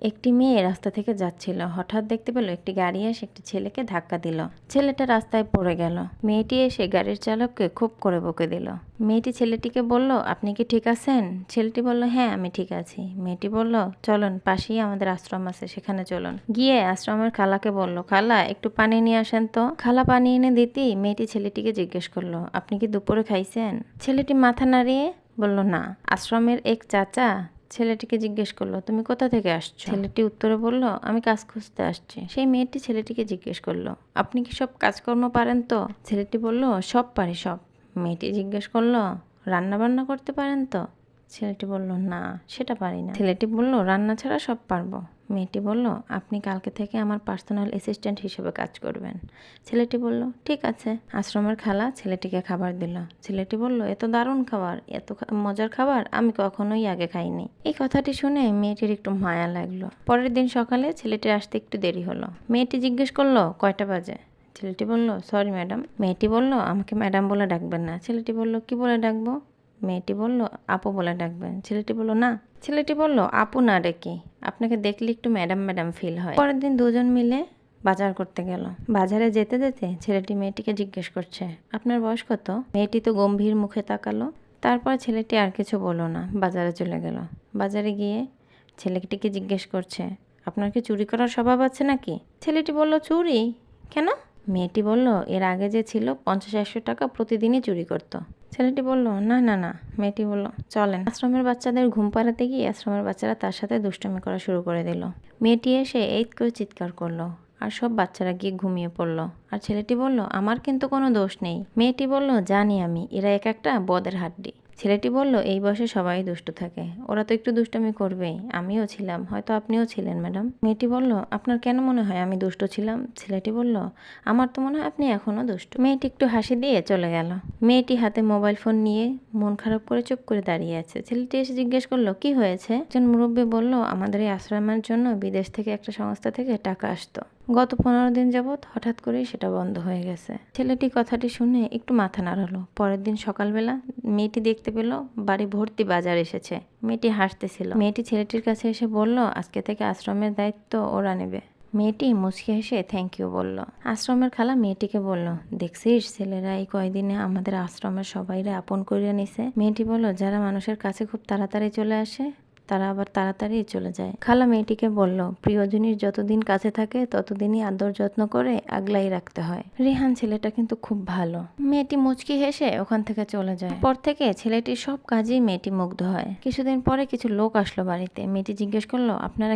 একটি মেয়ে রাস্তা থেকে যাচ্ছিল, হঠাৎ দেখতে পেল একটি গাড়ি এসে একটি ছেলেকে ধাক্কা দিল। ছেলেটা রাস্তায় পড়ে গেল। মেয়েটি এসে গাড়ির চালককে খুব করে বকে দিল। মেয়েটি ছেলেটিকে বলল, আপনি কি ঠিক আছেন? ছেলেটি বলল, হ্যাঁ আমি ঠিক আছি। মেয়েটি বলল, চলুন, পাশেই আমাদের আশ্রম আছে, সেখানে চলুন। গিয়ে আশ্রমের খালাকে বলল, খালা একটু পানি নিয়ে আসেন তো। খালা পানি এনে দিতেই মেয়েটি ছেলেটিকে জিজ্ঞেস করলো, আপনি কি দুপুরে খাইছেন? ছেলেটি মাথা নাড়িয়ে বলল, না। আশ্রমের এক চাচা ছেলেটিকে জিজ্ঞেস করলো, তুমি কোথা থেকে আসছো? ছেলেটি উত্তরে বলল, আমি কাজ খুঁজতে আসছি। সেই মেয়েটি ছেলেটিকে জিজ্ঞেস করলো, আপনি কি সব কাজকর্ম পারেন তো? ছেলেটি বলল, সব পারি সব। মেয়েটি জিজ্ঞেস করলো, রান্না বান্না করতে পারেন তো? ছেলেটি বলল, না সেটা পারি না। ছেলেটি বলল, রান্না ছাড়া সব পারবো। মেয়েটি বলল, আপনি কালকে থেকে আমার পার্সোনাল অ্যাসিস্ট্যান্ট হিসেবে কাজ করবেন। ছেলেটি বলল, ঠিক আছে। আশ্রমের খালা ছেলেটিকে খাবার দিল। ছেলেটি বলল, এত দারুণ খাবার, এত মজার খাবার আমি কখনোই আগে খাইনি। এই কথাটি শুনে মেয়েটির একটু মায়া লাগলো। পরের দিন সকালে ছেলেটির আসতে একটু দেরি হলো। মেয়েটি জিজ্ঞেস করলো, কয়টা বাজে? ছেলেটি বলল, সরি ম্যাডাম। মেয়েটি বলল, আমাকে ম্যাডাম বলে ডাকবেন না। ছেলেটি বলল, কি বলে ডাকবো? মেয়েটি বলল, আপু বলে ডাকবেন। ছেলেটি বলল, না। ছেলেটি বলল, আপু না ডেকে আপনাকে দেখলে একটু ম্যাডাম ম্যাডাম ফিল হয়। পরের দিন দুজন মিলে বাজার করতে গেল। বাজারে যেতে যেতে ছেলেটি মেয়েটিকে জিজ্ঞেস করছে, আপনার বয়স কত? মেয়েটি তো গম্ভীর মুখে তাকালো। তারপর ছেলেটি আর কিছু বলল না, বাজারে চলে গেল। বাজারে গিয়ে ছেলেটিকে জিজ্ঞেস করছে, আপনার কি চুরি করার স্বভাব আছে নাকি? ছেলেটি বলল, চুরি কেন? মেয়েটি বলল, এর আগে যে ছিল 50-100 টাকা প্রতিদিনই চুরি করত। ছেলেটি বলল, না না না। মেয়েটি বলল, চলেন। আশ্রমের বাচ্চাদের ঘুম পাড়াতে গিয়ে আশ্রমের বাচ্চারা তার সাথে দুষ্টামি করা শুরু করে দিল। মেয়েটি এসে এই করে চিৎকার করলো, আর সব বাচ্চারা গিয়ে ঘুমিয়ে পড়লো। আর ছেলেটি বলল, আমার কিন্তু কোনো দোষ নেই। মেয়েটি বলল, জানি আমি, এরা এক একটা বদের হাড্ডি। ছেলেটি বলল, এই বয়সে সবাই দুষ্টু থাকে, ওরা তো একটু দুষ্টামি করবেই, আমিও ছিলাম, হয়তো আপনিও ছিলেন ম্যাডাম। মেয়েটি বলল, আপনার কেন মনে হয় আমি দুষ্ট ছিলাম? ছেলেটি বলল, আমার তো মনে হয় আপনি এখনো দুষ্ট। মেয়েটি একটু হাসি দিয়ে চলে গেল। মেয়েটি হাতে মোবাইল ফোন নিয়ে মন খারাপ করে চুপ করে দাঁড়িয়ে আছে। ছেলেটি এসে জিজ্ঞেস করলো, কি হয়েছে? একজন মুরব্বী বলল, আমাদের এই আশ্রমের জন্য বিদেশ থেকে একটা সংস্থা থেকে টাকা আসতো। গত 15 দিন যাবৎ হঠাৎ করেই সেটা বন্ধ হয়ে গেছে। ছেলেটি কথাটি শুনে একটু মাথা নাড়ালো। পরের দিন সকালবেলা মেয়েটি দেখতে পেল বাড়ি ভর্তি বাজার এসেছে। মেয়েটি হাসতেছিল। মেয়েটি ছেলেটির কাছে এসে বলল, আজকে থেকে আশ্রমের দায়িত্ব ওরা নেবে। মেয়েটি মুচকি হেসে থ্যাংক ইউ বলল। আশ্রমের খালা মেয়েটিকে বলল, দেখছিস ছেলেরা এই কয়দিনে আমাদের আশ্রমের সবাইরে আপন করে নিছে। মেয়েটি বলল, যারা মানুষের কাছে খুব তাড়াতাড়ি চলে আসে তারা আবার তাড়াতাড়ি চলে যায়। খালা মেয়েটিকে বলল, প্রিয়জনীর যতদিন কাছে থাকে ততদিনই আদর যত্ন করে আগলাই রাখতে হয়। রিহান ছেলেটা কিন্তু খুব ভালো। মেয়েটি মুচকি হেসে ওখান থেকে চলে যায়। পর থেকে ছেলেটির সব কাজেই মেয়েটি মুগ্ধ হয়। কিছুদিন পরে কিছু লোক আসলো বাড়িতে। মেয়েটি জিজ্ঞেস করলো, আপনারা